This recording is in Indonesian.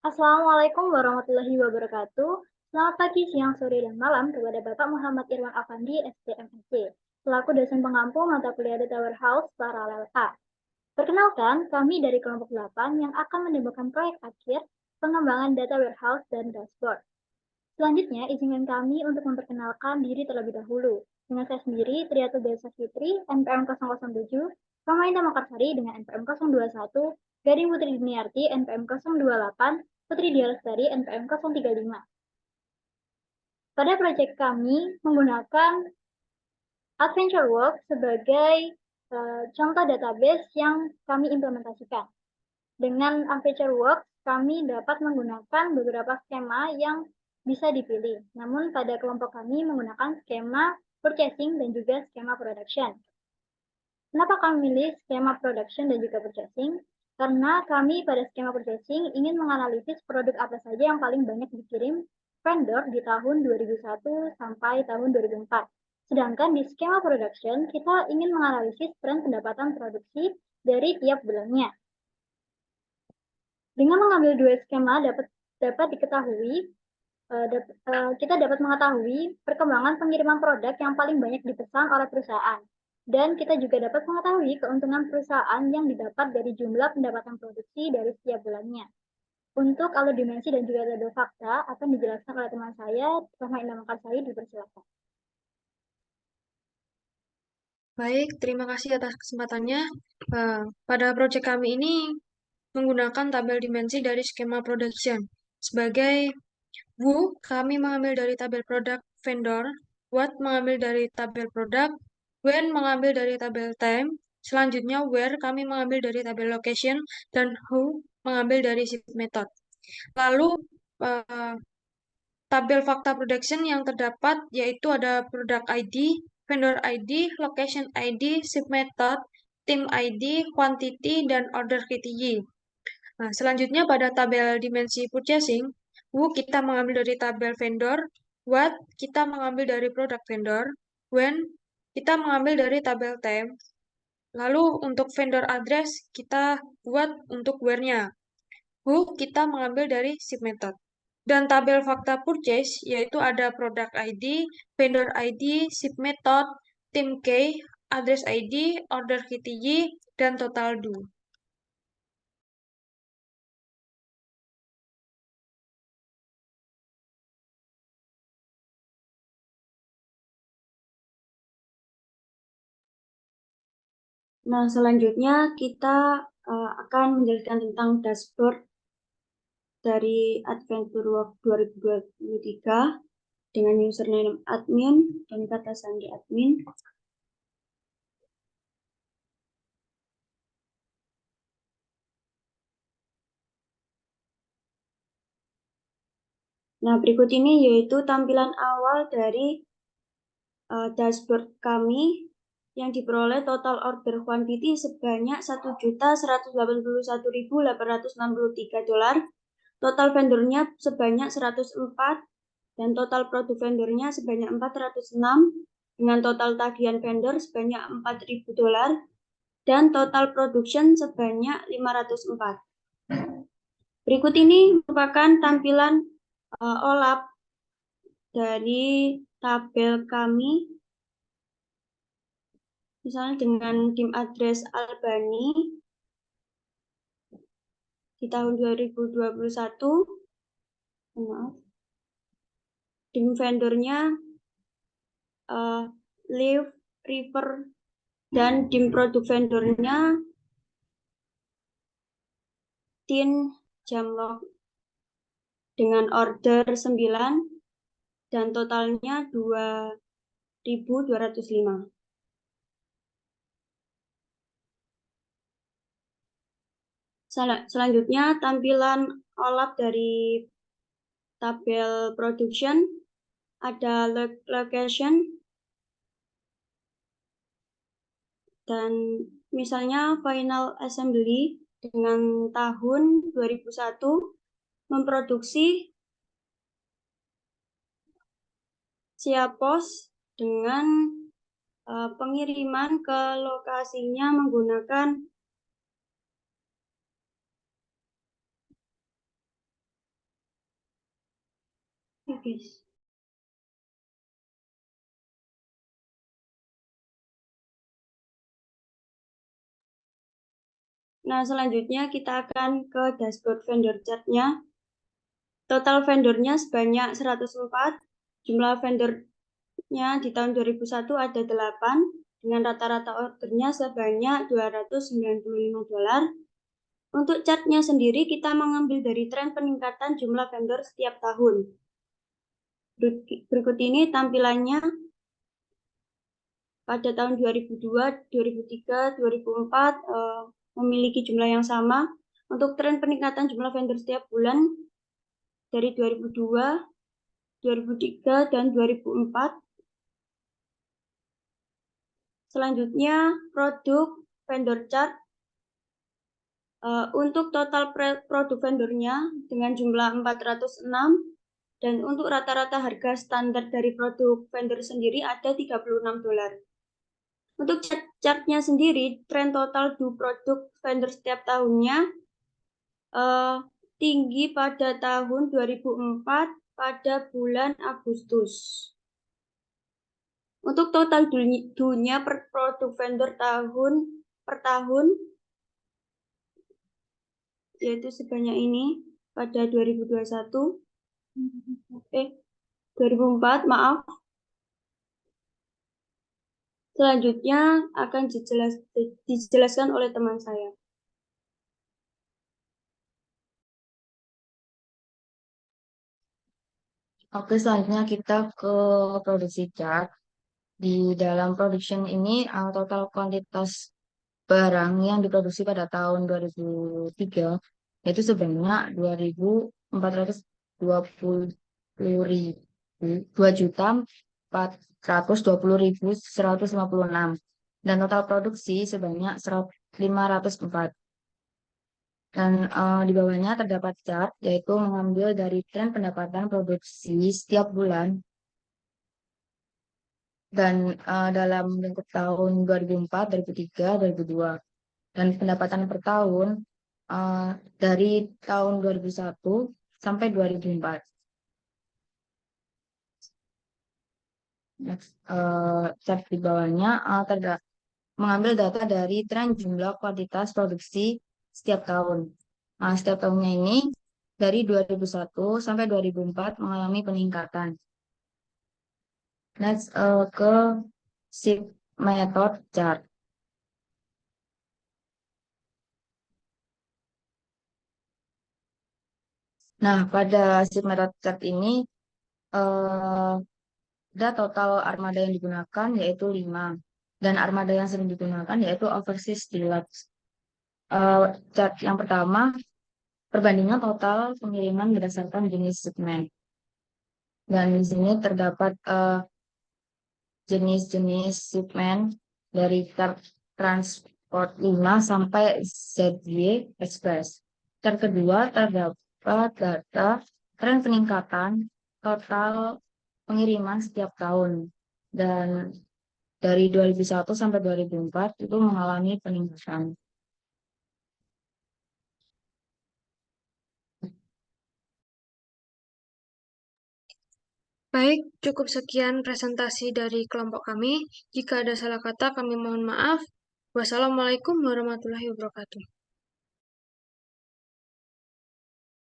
Assalamualaikum warahmatullahi wabarakatuh. Selamat pagi, siang, sore, dan malam kepada Bapak Muhammad Irwan Afandi, SDMSC, selaku dosen pengampu mata kuliah Data Warehouse Paralel A. Perkenalkan, kami dari kelompok 8 yang akan mendembakan proyek akhir pengembangan Data Warehouse dan Dashboard. Selanjutnya, izinkan kami untuk memperkenalkan diri terlebih dahulu. Dengan saya sendiri, Triatu Desa Fitri, NPM 007, Ramainda Makarsari dengan NPM 021, Gading Putri Diniarti, NPM 028, Putri Dialestari, NPM 035. Pada proyek kami menggunakan AdventureWorks sebagai contoh database yang kami implementasikan. Dengan AdventureWorks, kami dapat menggunakan beberapa skema yang bisa dipilih. Namun pada kelompok kami menggunakan skema purchasing dan juga skema production. Kenapa kami milih skema production dan juga purchasing? Karena kami pada skema purchasing ingin menganalisis produk apa saja yang paling banyak dikirim vendor di tahun 2001 sampai tahun 2004. Sedangkan di skema production, kita ingin menganalisis tren pendapatan produksi dari tiap bulannya. Dengan mengambil dua skema dapat diketahui kita dapat mengetahui perkembangan pengiriman produk yang paling banyak dipesan oleh perusahaan. Dan kita juga dapat mengetahui keuntungan perusahaan yang didapat dari jumlah pendapatan produksi dari setiap bulannya. Untuk alur dimensi dan juga tabel fakta akan dijelaskan oleh teman saya, Rahma Indah Makarsari, dipersilakan. Baik, terima kasih atas kesempatannya. Pada proyek kami ini menggunakan tabel dimensi dari skema production. Sebagai Who, kami mengambil dari tabel produk vendor, What mengambil dari tabel produk, When mengambil dari tabel time, selanjutnya Where kami mengambil dari tabel location, dan Who mengambil dari shift method. Lalu tabel fakta production yang terdapat yaitu ada product ID, vendor ID, location ID, ship method, team ID, quantity, dan order KTY. Nah, selanjutnya pada tabel dimensi purchasing, Who kita mengambil dari tabel vendor, What kita mengambil dari produk vendor, When kita mengambil dari tabel time, lalu untuk vendor address kita buat untuk where-nya. Who kita mengambil dari ship method. Dan tabel fakta purchase yaitu ada product ID, vendor ID, ship method, team key, address ID, order KTY, dan total due. Nah, selanjutnya kita akan menjelaskan tentang dashboard dari AdventureWorks 2023 dengan username admin dan kata sandi admin. Nah, berikut ini yaitu tampilan awal dari dashboard kami yang diperoleh total order quantity sebanyak $1.181.863, total vendornya sebanyak 104, dan total produk vendornya sebanyak 406, dengan total tagihan vendor sebanyak $4.000, dan total production sebanyak 504. Berikut ini merupakan tampilan OLAP dari tabel kami, misalnya dengan dim address Albani di tahun 2021, maaf, dim vendornya Live, River, dan dim produk vendornya Tin, Jamlock, dengan order 9 dan totalnya 2.205. Selanjutnya tampilan OLAP dari tabel production, ada location, dan misalnya final assembly dengan tahun 2001 memproduksi Siapos dengan pengiriman ke lokasinya menggunakan Oke, guys. Nah, selanjutnya kita akan ke dashboard vendor chart-nya. Total vendornya sebanyak 104, jumlah vendornya di tahun 2001 ada 8, dengan rata-rata ordernya sebanyak $295. Untuk chartnya sendiri kita mengambil dari tren peningkatan jumlah vendor setiap tahun. Berikut ini tampilannya pada tahun 2002, 2003, 2004 memiliki jumlah yang sama. Untuk tren peningkatan jumlah vendor setiap bulan dari 2002, 2003, dan 2004. Selanjutnya, produk vendor chart. Untuk total produk vendornya dengan jumlah 406, dan untuk rata-rata harga standar dari produk vendor sendiri ada $36. Untuk chartnya sendiri, tren total produk vendor setiap tahunnya tinggi pada tahun 2004 pada bulan Agustus. Untuk total dunia per produk vendor per tahun, yaitu sebanyak ini pada 2021. 2004, maaf. Selanjutnya akan dijelaskan oleh teman saya. Oke, selanjutnya kita ke produksi chart. Di dalam production ini total kuantitas barang yang diproduksi pada tahun 2003 yaitu sebanyak 2.420.156 dan total produksi sebanyak 504. Dan di bawahnya terdapat chart, yaitu mengambil dari tren pendapatan produksi setiap bulan. Dan dalam lingkup tahun 2004, 2003, 2002. Dan pendapatan per tahun dari tahun 2001 sampai 2004. Next, chart di bawahnya mengambil data dari tren jumlah kuantitas produksi setiap tahun. Nah, setiap tahunnya ini dari 2001 sampai 2004 mengalami peningkatan. Next ke shift method chart. Nah, pada shift method chart ini ada total armada yang digunakan yaitu 5, dan armada yang sering digunakan yaitu Overseas Deluxe. Chart yang pertama, perbandingan total pengiriman berdasarkan jenis shipment. Dan di sini terdapat jenis-jenis shipment dari transport 5 sampai ZY Express. Chart kedua terdapat data tren peningkatan total pengiriman setiap tahun. Dan dari 2001 sampai 2004 itu mengalami peningkatan. Baik, cukup sekian presentasi dari kelompok kami. Jika ada salah kata, kami mohon maaf. Wassalamualaikum warahmatullahi wabarakatuh.